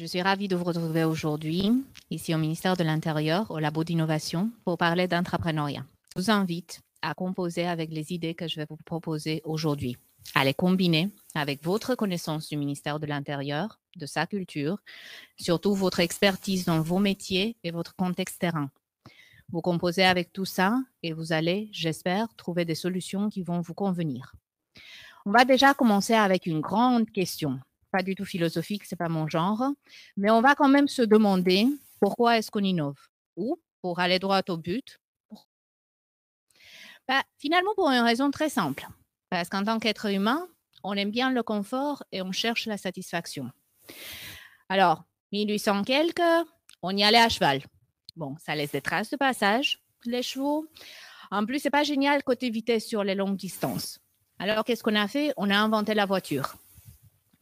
Je suis ravie de vous retrouver aujourd'hui, ici au ministère de l'Intérieur, au Labo d'innovation, pour parler d'entrepreneuriat. Je vous invite à composer avec les idées que je vais vous proposer aujourd'hui, à les combiner avec votre connaissance du ministère de l'Intérieur, de sa culture, surtout votre expertise dans vos métiers et votre contexte terrain. Vous composez avec tout ça et vous allez, j'espère, trouver des solutions qui vont vous convenir. On va déjà commencer avec une grande question. Pas du tout philosophique, c'est pas mon genre, mais on va quand même se demander pourquoi est-ce qu'on innove? Ou, pour aller droit au but, finalement pour une raison très simple. Parce qu'en tant qu'être humain, on aime bien le confort et on cherche la satisfaction. Alors, 1800 quelques, on y allait à cheval. Bon, ça laisse des traces de passage, les chevaux. En plus, c'est pas génial côté vitesse sur les longues distances. Alors, qu'est-ce qu'on a fait? On a inventé la voiture.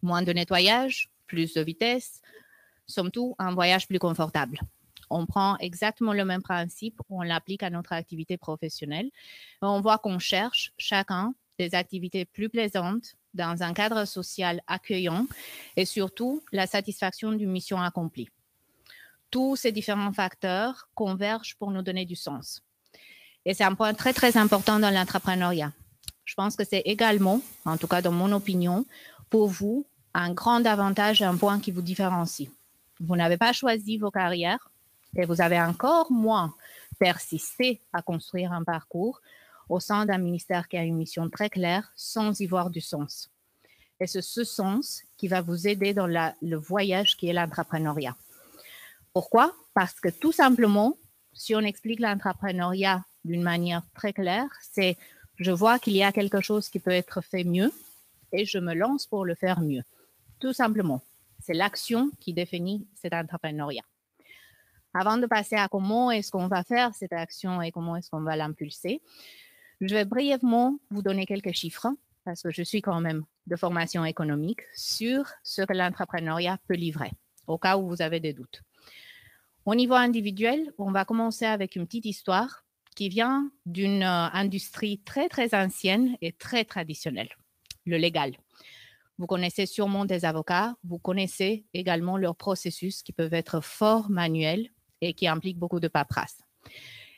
Moins de nettoyage, plus de vitesse, somme toute, un voyage plus confortable. On prend exactement le même principe, on l'applique à notre activité professionnelle. On voit qu'on cherche chacun des activités plus plaisantes dans un cadre social accueillant et surtout la satisfaction d'une mission accomplie. Tous ces différents facteurs convergent pour nous donner du sens. Et c'est un point très, très important dans l'entrepreneuriat. Je pense que c'est également, en tout cas dans mon opinion, pour vous, un grand avantage et un point qui vous différencie. Vous n'avez pas choisi vos carrières et vous avez encore moins persisté à construire un parcours au sein d'un ministère qui a une mission très claire sans y voir du sens. Et c'est ce sens qui va vous aider dans le voyage qui est l'entrepreneuriat. Pourquoi? Parce que tout simplement, si on explique l'entrepreneuriat d'une manière très claire, c'est je vois qu'il y a quelque chose qui peut être fait mieux et je me lance pour le faire mieux. Tout simplement, c'est l'action qui définit cet entrepreneuriat. Avant de passer à comment est-ce qu'on va faire cette action et comment est-ce qu'on va l'impulser, je vais brièvement vous donner quelques chiffres parce que je suis quand même de formation économique sur ce que l'entrepreneuriat peut livrer, au cas où vous avez des doutes. Au niveau individuel, on va commencer avec une petite histoire qui vient d'une industrie très, très ancienne et très traditionnelle, le légal. Vous connaissez sûrement des avocats, vous connaissez également leurs processus qui peuvent être fort manuels et qui impliquent beaucoup de paperasse.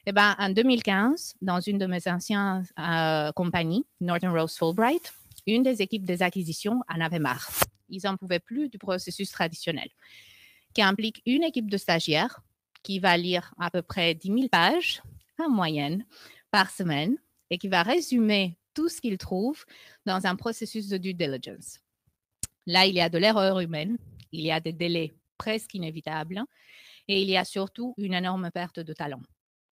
Eh bien, en 2015, dans une de mes anciennes compagnies, Norton Rose Fulbright, une des équipes des acquisitions en avait marre. Ils n'en pouvaient plus du processus traditionnel, qui implique une équipe de stagiaires qui va lire à peu près 10 000 pages en moyenne par semaine et qui va résumer tout ce qu'ils trouvent dans un processus de due diligence. Là, il y a de l'erreur humaine, il y a des délais presque inévitables et il y a surtout une énorme perte de talent.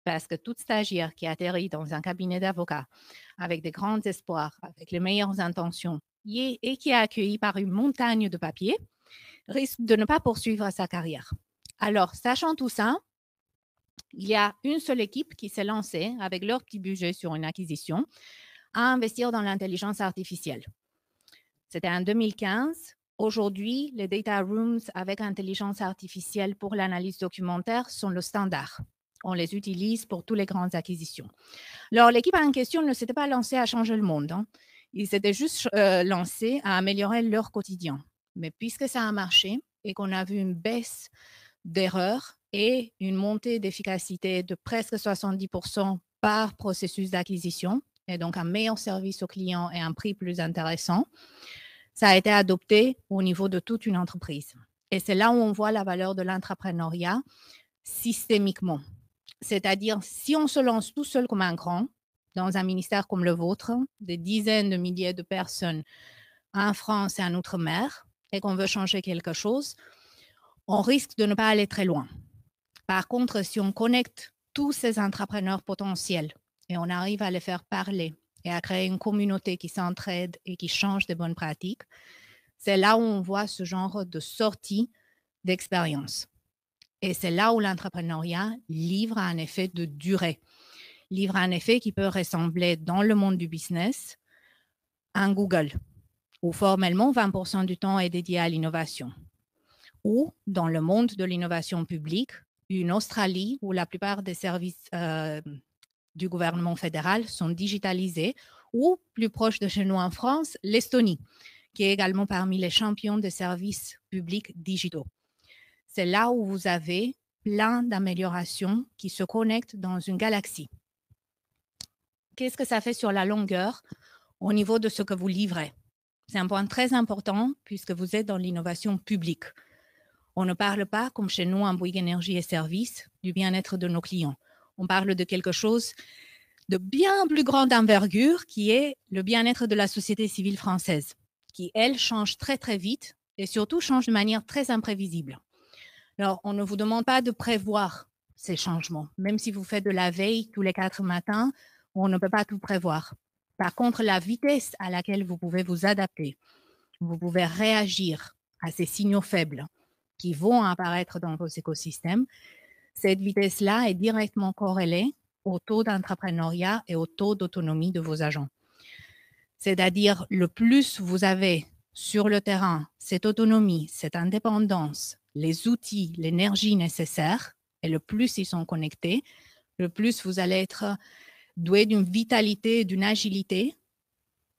Parce que toute stagiaire qui atterrit dans un cabinet d'avocats avec des grands espoirs, avec les meilleures intentions et qui est accueillie par une montagne de papier, risque de ne pas poursuivre sa carrière. Alors, sachant tout ça, il y a une seule équipe qui s'est lancée avec leur petit budget sur une acquisition à investir dans l'intelligence artificielle. C'était en 2015. Aujourd'hui, les data rooms avec intelligence artificielle pour l'analyse documentaire sont le standard. On les utilise pour toutes les grandes acquisitions. Alors, l'équipe en question ne s'était pas lancée à changer le monde. Ils s'étaient juste lancés à améliorer leur quotidien. Mais puisque ça a marché et qu'on a vu une baisse d'erreurs et une montée d'efficacité de presque 70% par processus d'acquisition, et donc un meilleur service aux clients et un prix plus intéressant, ça a été adopté au niveau de toute une entreprise. Et c'est là où on voit la valeur de l'entrepreneuriat systémiquement. C'est-à-dire, si on se lance tout seul comme un grand, dans un ministère comme le vôtre, des dizaines de milliers de personnes en France et en Outre-mer, et qu'on veut changer quelque chose, on risque de ne pas aller très loin. Par contre, si on connecte tous ces entrepreneurs potentiels et on arrive à les faire parler et à créer une communauté qui s'entraide et qui change des bonnes pratiques, c'est là où on voit ce genre de sortie d'expérience. Et c'est là où l'entrepreneuriat livre un effet de durée, livre un effet qui peut ressembler dans le monde du business à un Google, où formellement 20% du temps est dédié à l'innovation, ou dans le monde de l'innovation publique, une Australie où la plupart des services du gouvernement fédéral sont digitalisés, ou plus proche de chez nous en France, l'Estonie, qui est également parmi les champions des services publics digitaux. c'est là où vous avez plein d'améliorations qui se connectent dans une galaxie. Qu'est-ce que ça fait sur la longueur au niveau de ce que vous livrez? C'est un point très important puisque vous êtes dans l'innovation publique. On ne parle pas, comme chez nous en Bouygues Énergie et Services, du bien-être de nos clients. On parle de quelque chose de bien plus grande envergure qui est le bien-être de la société civile française, qui, elle, change très, très vite et surtout change de manière très imprévisible. Alors, on ne vous demande pas de prévoir ces changements. Même si vous faites de la veille tous les 4 matins, on ne peut pas tout prévoir. Par contre, la vitesse à laquelle vous pouvez vous adapter, vous pouvez réagir à ces signaux faibles qui vont apparaître dans vos écosystèmes, cette vitesse-là est directement corrélée au taux d'entrepreneuriat et au taux d'autonomie de vos agents. C'est-à-dire, le plus vous avez sur le terrain cette autonomie, cette indépendance, les outils, l'énergie nécessaire, et le plus ils sont connectés, le plus vous allez être doué d'une vitalité, d'une agilité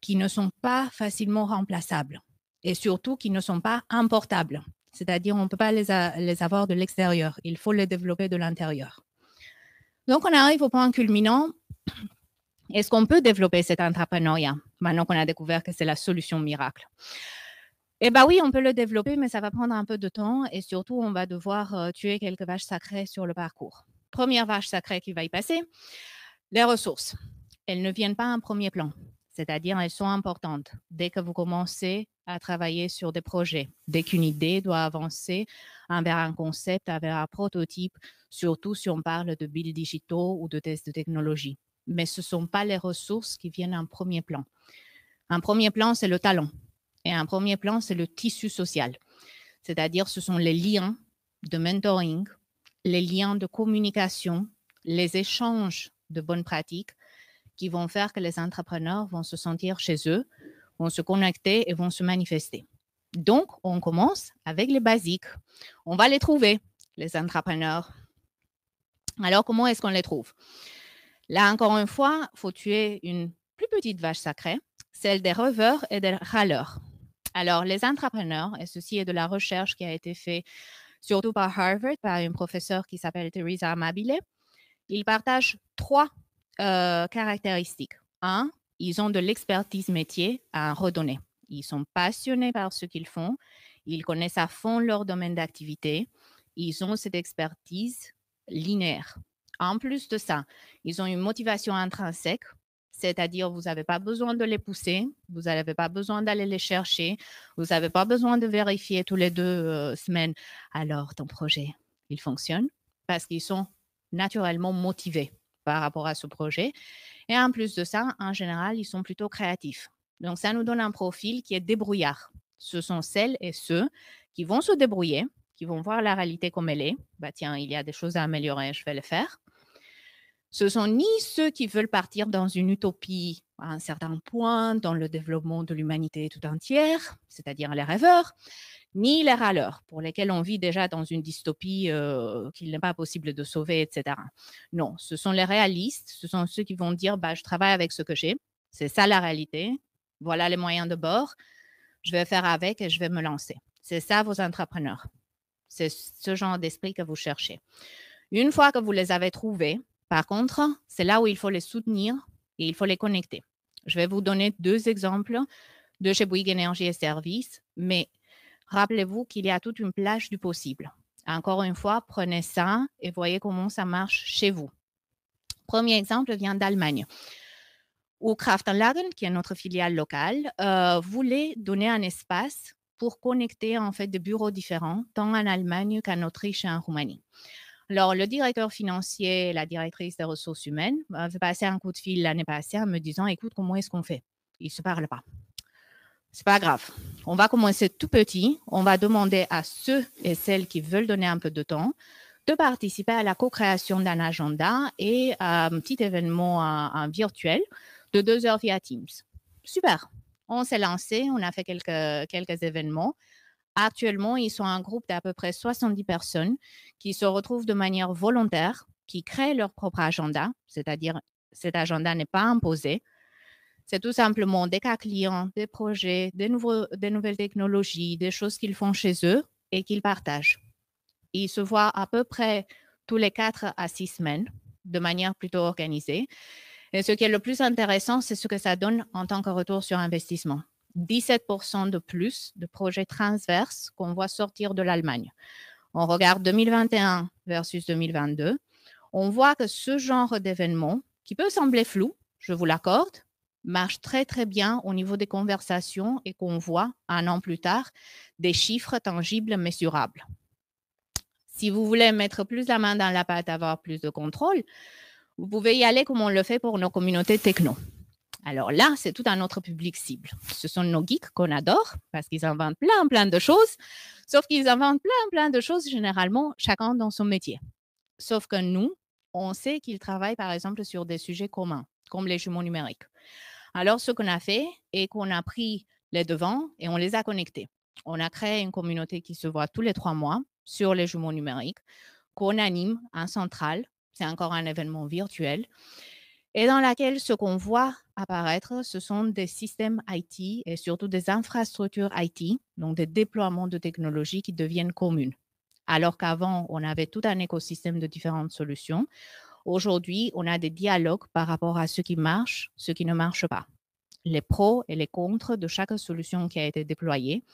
qui ne sont pas facilement remplaçables et surtout qui ne sont pas importables. C'est-à-dire, on ne peut pas les avoir de l'extérieur. Il faut les développer de l'intérieur. Donc, on arrive au point culminant. Est-ce qu'on peut développer cet entrepreneuriat maintenant qu'on a découvert que c'est la solution miracle? Eh bien oui, on peut le développer, mais ça va prendre un peu de temps et surtout, on va devoir tuer quelques vaches sacrées sur le parcours. Première vache sacrée qui va y passer, les ressources. Elles ne viennent pas en premier plan, c'est-à-dire elles sont importantes. Dès que vous commencez à travailler sur des projets, dès qu'une idée doit avancer vers un concept, vers un prototype, surtout si on parle de builds digitaux ou de tests de technologie. Mais ce ne sont pas les ressources qui viennent en premier plan. En premier plan, c'est le talent. Et en premier plan, c'est le tissu social. C'est-à-dire, ce sont les liens de mentoring, les liens de communication, les échanges de bonnes pratiques qui vont faire que les entrepreneurs vont se sentir chez eux, vont se connecter et vont se manifester. Donc, on commence avec les basiques. On va les trouver, les entrepreneurs. Alors, comment est-ce qu'on les trouve? Là, encore une fois, il faut tuer une plus petite vache sacrée, celle des rêveurs et des râleurs. Alors, les entrepreneurs, et ceci est de la recherche qui a été faite surtout par Harvard, par une professeure qui s'appelle Teresa Amabile, ils partagent 3 caractéristiques. 1, ils ont de l'expertise métier à redonner. Ils sont passionnés par ce qu'ils font. Ils connaissent à fond leur domaine d'activité. Ils ont cette expertise linéaire. En plus de ça, ils ont une motivation intrinsèque, c'est-à-dire vous n'avez pas besoin de les pousser, vous n'avez pas besoin d'aller les chercher, vous n'avez pas besoin de vérifier tous les 2 semaines. Alors, ton projet, il fonctionne parce qu'ils sont naturellement motivés par rapport à ce projet. Et en plus de ça, en général, ils sont plutôt créatifs. Donc, ça nous donne un profil qui est débrouillard. Ce sont celles et ceux qui vont se débrouiller, qui vont voir la réalité comme elle est. Bah, tiens, il y a des choses à améliorer, je vais le faire. Ce sont ni ceux qui veulent partir dans une utopie à un certain point dans le développement de l'humanité tout entière, c'est-à-dire les rêveurs, ni les râleurs, pour lesquels on vit déjà dans une dystopie qu'il n'est pas possible de sauver, etc. Non, ce sont les réalistes, ce sont ceux qui vont dire bah, « je travaille avec ce que j'ai, c'est ça la réalité, voilà les moyens de bord, je vais faire avec et je vais me lancer ». C'est ça vos entrepreneurs. C'est ce genre d'esprit que vous cherchez. Une fois que vous les avez trouvés, par contre, c'est là où il faut les soutenir et il faut les connecter. Je vais vous donner 2 exemples de chez Bouygues Énergie et Services, mais rappelez-vous qu'il y a toute une plage du possible. Encore une fois, prenez ça et voyez comment ça marche chez vous. Premier exemple vient d'Allemagne, où Kraftanlagen, qui est notre filiale locale, voulait donner un espace pour connecter en fait des bureaux différents, tant en Allemagne qu'en Autriche et en Roumanie. Alors, le directeur financier et la directrice des ressources humaines m'avaient passé un coup de fil l'année passée en me disant « Écoute, comment est-ce qu'on fait ?» Ils ne se parlent pas. C'est pas grave. On va commencer tout petit. On va demander à ceux et celles qui veulent donner un peu de temps de participer à la co-création d'un agenda et à un petit événement en virtuel de 2 heures via Teams. Super. On s'est lancé. On a fait quelques événements. Actuellement, ils sont un groupe d'à peu près 70 personnes qui se retrouvent de manière volontaire, qui créent leur propre agenda, c'est-à-dire cet agenda n'est pas imposé. C'est tout simplement des cas clients, des projets, des nouvelles technologies, des choses qu'ils font chez eux et qu'ils partagent. Ils se voient à peu près tous les 4 à 6 semaines, de manière plutôt organisée. Et ce qui est le plus intéressant, c'est ce que ça donne en tant que retour sur investissement. 17% de plus de projets transverses qu'on voit sortir de l'Allemagne. On regarde 2021 versus 2022. On voit que ce genre d'événement, qui peut sembler flou, je vous l'accorde, marche très, très bien au niveau des conversations et qu'on voit, un an plus tard, des chiffres tangibles, mesurables. Si vous voulez mettre plus la main dans la pâte, avoir plus de contrôle, vous pouvez y aller comme on le fait pour nos communautés techno. Alors là, c'est tout un autre public cible. Ce sont nos geeks qu'on adore parce qu'ils inventent plein de choses, sauf qu'ils inventent plein de choses généralement, chacun dans son métier. Sauf que nous, on sait qu'ils travaillent par exemple sur des sujets communs, comme les jumeaux numériques. Alors, ce qu'on a fait est qu'on a pris les devants et on les a connectés. On a créé une communauté qui se voit tous les 3 mois sur les jumeaux numériques, qu'on anime en centrale. C'est encore un événement virtuel et dans laquelle ce qu'on voit apparaître, ce sont des systèmes IT et surtout des infrastructures IT, donc des déploiements de technologies qui deviennent communes. Alors qu'avant, on avait tout un écosystème de différentes solutions. Aujourd'hui, on a des dialogues par rapport à ce qui marche, ce qui ne marche pas, les pros et les contres de chaque solution qui a été déployée,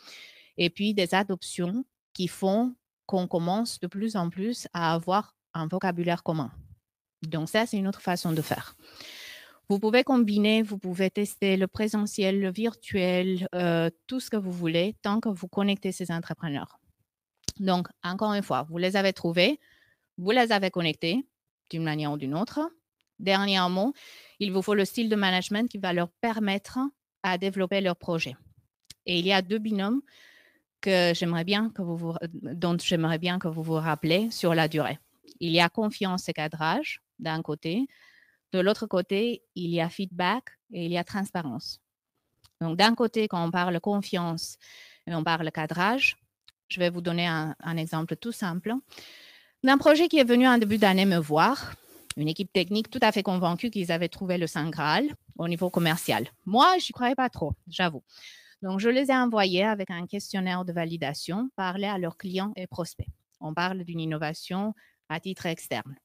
et puis des adoptions qui font qu'on commence de plus en plus à avoir un vocabulaire commun. Donc ça, c'est une autre façon de faire. Vous pouvez combiner, vous pouvez tester le présentiel, le virtuel, tout ce que vous voulez, tant que vous connectez ces entrepreneurs. Donc, encore une fois, vous les avez trouvés, vous les avez connectés d'une manière ou d'une autre. Dernièrement, il vous faut le style de management qui va leur permettre à développer leur projet. Et il y a 2 binômes dont j'aimerais bien que vous vous rappelez sur la durée. Il y a confiance et cadrage d'un côté. De l'autre côté, il y a feedback et il y a transparence. Donc, d'un côté, quand on parle confiance et on parle cadrage, je vais vous donner un exemple tout simple d'un projet qui est venu en début d'année me voir, une équipe technique tout à fait convaincue qu'ils avaient trouvé le Saint Graal au niveau commercial. Moi, je n'y croyais pas trop, j'avoue. Donc, je les ai envoyés avec un questionnaire de validation, parler à leurs clients et prospects. On parle d'une innovation à titre externe.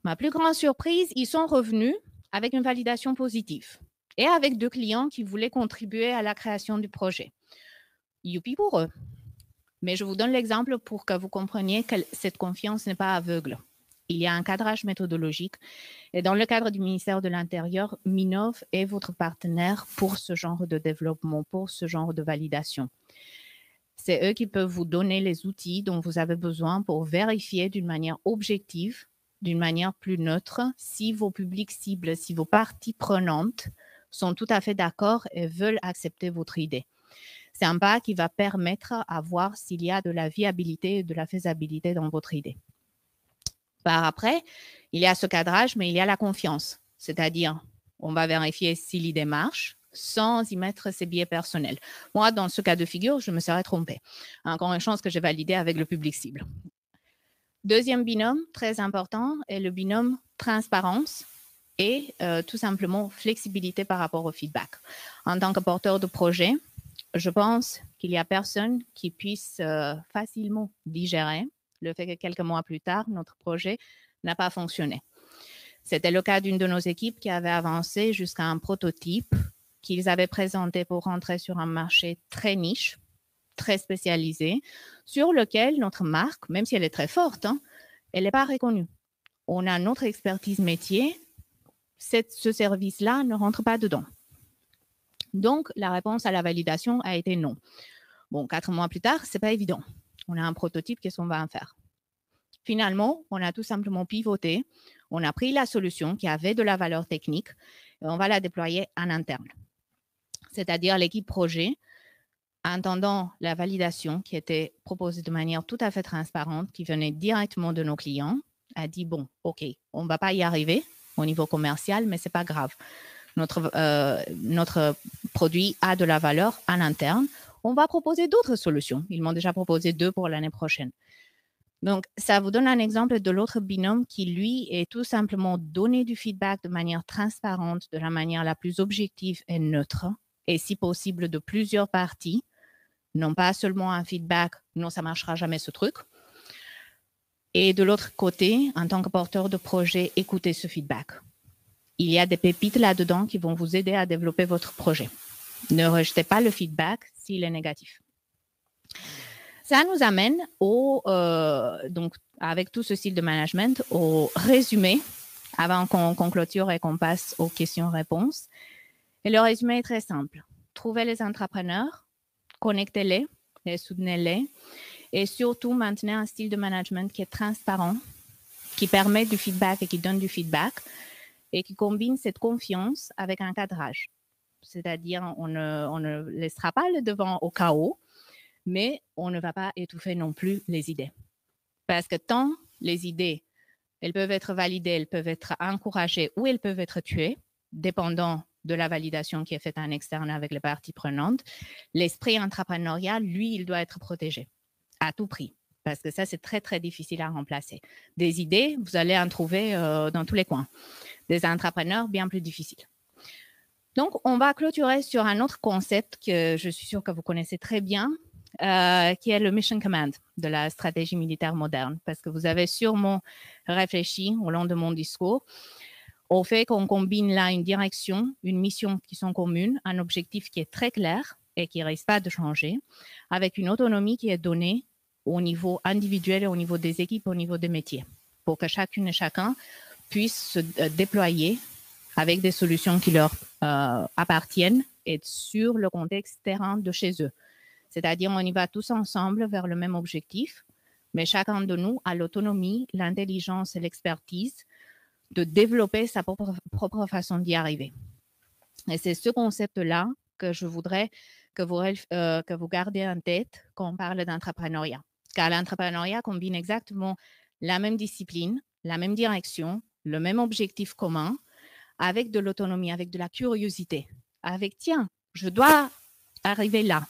Ma plus grande surprise, ils sont revenus avec une validation positive et avec 2 clients qui voulaient contribuer à la création du projet. Youpi pour eux. Mais je vous donne l'exemple pour que vous compreniez que cette confiance n'est pas aveugle. Il y a un cadrage méthodologique et dans le cadre du ministère de l'Intérieur, Minov est votre partenaire pour ce genre de développement, pour ce genre de validation. C'est eux qui peuvent vous donner les outils dont vous avez besoin pour vérifier d'une manière objective, d'une manière plus neutre, si vos publics cibles, si vos parties prenantes sont tout à fait d'accord et veulent accepter votre idée. C'est un pas qui va permettre à voir s'il y a de la viabilité et de la faisabilité dans votre idée. Par après, il y a ce cadrage, mais il y a la confiance. C'est-à-dire, on va vérifier si l'idée marche sans y mettre ses biais personnels. Moi, dans ce cas de figure, je me serais trompée. Encore une chance que j'ai validé avec le public cible. Deuxième binôme très important est le binôme transparence et tout simplement flexibilité par rapport au feedback. En tant que porteur de projet, je pense qu'il n'y a personne qui puisse facilement digérer le fait que quelques mois plus tard, notre projet n'a pas fonctionné. C'était le cas d'une de nos équipes qui avait avancé jusqu'à un prototype qu'ils avaient présenté pour rentrer sur un marché très niche, très spécialisé, sur lequel notre marque, même si elle est très forte, elle n'est pas reconnue. On a notre expertise métier, ce service-là ne rentre pas dedans. Donc, la réponse à la validation a été non. Bon, 4 mois plus tard, ce n'est pas évident. On a un prototype, qu'est-ce qu'on va en faire? Finalement, on a tout simplement pivoté. On a pris la solution qui avait de la valeur technique et on va la déployer en interne. C'est-à-dire l'équipe projet, entendant la validation qui était proposée de manière tout à fait transparente, qui venait directement de nos clients, a dit, bon, OK, on ne va pas y arriver au niveau commercial, mais ce n'est pas grave. Notre produit a de la valeur en interne. On va proposer d'autres solutions. Ils m'ont déjà proposé 2 pour l'année prochaine. Donc, ça vous donne un exemple de l'autre binôme qui, lui, est tout simplement donner du feedback de manière transparente, de la manière la plus objective et neutre, et si possible de plusieurs parties, non pas seulement un feedback, non, ça ne marchera jamais ce truc, Et de l'autre côté, en tant que porteur de projet, écoutez ce feedback. Il y a des pépites là-dedans qui vont vous aider à développer votre projet. Ne rejetez pas le feedback s'il est négatif. Ça nous amène donc avec tout ce style de management, au résumé, avant qu'on clôture et qu'on passe aux questions-réponses. Et le résumé est très simple. Trouvez les entrepreneurs, connectez-les et soutenez-les. Et surtout, maintenez un style de management qui est transparent, qui permet du feedback et qui donne du feedback, et qui combine cette confiance avec un cadrage. C'est-à-dire, on ne laissera pas le devant au chaos, mais on ne va pas étouffer non plus les idées. Parce que tant les idées, elles peuvent être validées, elles peuvent être encouragées ou elles peuvent être tuées, dépendant de la validation qui est faite en externe avec les parties prenantes, l'esprit entrepreneurial, lui, il doit être protégé à tout prix. Parce que ça, c'est très, très difficile à remplacer. Des idées, vous allez en trouver dans tous les coins. Des entrepreneurs, bien plus difficiles. Donc, on va clôturer sur un autre concept que je suis sûre que vous connaissez très bien, qui est le Mission Command de la stratégie militaire moderne. Parce que vous avez sûrement réfléchi au long de mon discours au fait qu'on combine là une direction, une mission qui sont communes, un objectif qui est très clair et qui ne risque pas de changer, avec une autonomie qui est donnée au niveau individuel et au niveau des équipes, au niveau des métiers, pour que chacune et chacun puisse se déployer avec des solutions qui leur appartiennent et sur le contexte terrain de chez eux. C'est-à-dire, on y va tous ensemble vers le même objectif, mais chacun de nous a l'autonomie, l'intelligence et l'expertise de développer sa propre façon d'y arriver. Et c'est ce concept-là que je voudrais que vous gardiez en tête quand on parle d'entrepreneuriat. Car l'entrepreneuriat combine exactement la même discipline, la même direction, le même objectif commun, avec de l'autonomie, avec de la curiosité, avec, tiens, je dois arriver là.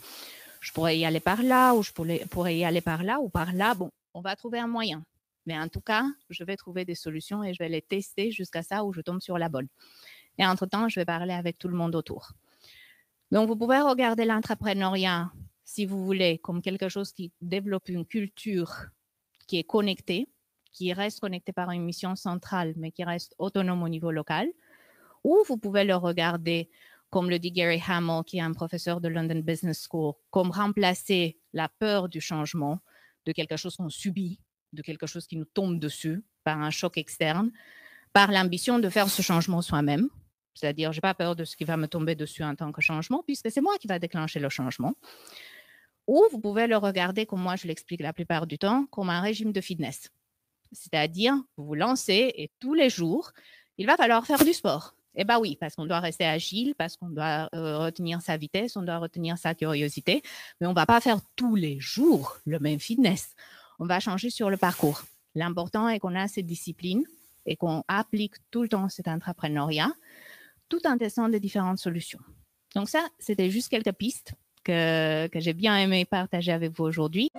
Je pourrais y aller par là, ou je pourrais y aller par là, ou par là. Bon, on va trouver un moyen. Mais en tout cas, je vais trouver des solutions et je vais les tester jusqu'à ça où je tombe sur la bonne. Et entre-temps, je vais parler avec tout le monde autour. Donc, vous pouvez regarder l'entrepreneuriat, si vous voulez, comme quelque chose qui développe une culture qui est connectée, qui reste connectée par une mission centrale, mais qui reste autonome au niveau local. Ou vous pouvez le regarder, comme le dit Gary Hamel, qui est un professeur de London Business School, comme remplacer la peur du changement de quelque chose qu'on subit, de quelque chose qui nous tombe dessus par un choc externe, par l'ambition de faire ce changement soi-même. C'est-à-dire, je n'ai pas peur de ce qui va me tomber dessus en tant que changement, puisque c'est moi qui va déclencher le changement. Ou vous pouvez le regarder, comme moi je l'explique la plupart du temps, comme un régime de fitness. C'est-à-dire, vous vous lancez et tous les jours, il va falloir faire du sport. Eh bien oui, parce qu'on doit rester agile, parce qu'on doit retenir sa vitesse, on doit retenir sa curiosité, mais on ne va pas faire tous les jours le même fitness. On va changer sur le parcours. L'important est qu'on a cette discipline et qu'on applique tout le temps cet entrepreneuriat, tout en testant des différentes solutions. Donc ça, c'était juste quelques pistes que j'ai bien aimé partager avec vous aujourd'hui.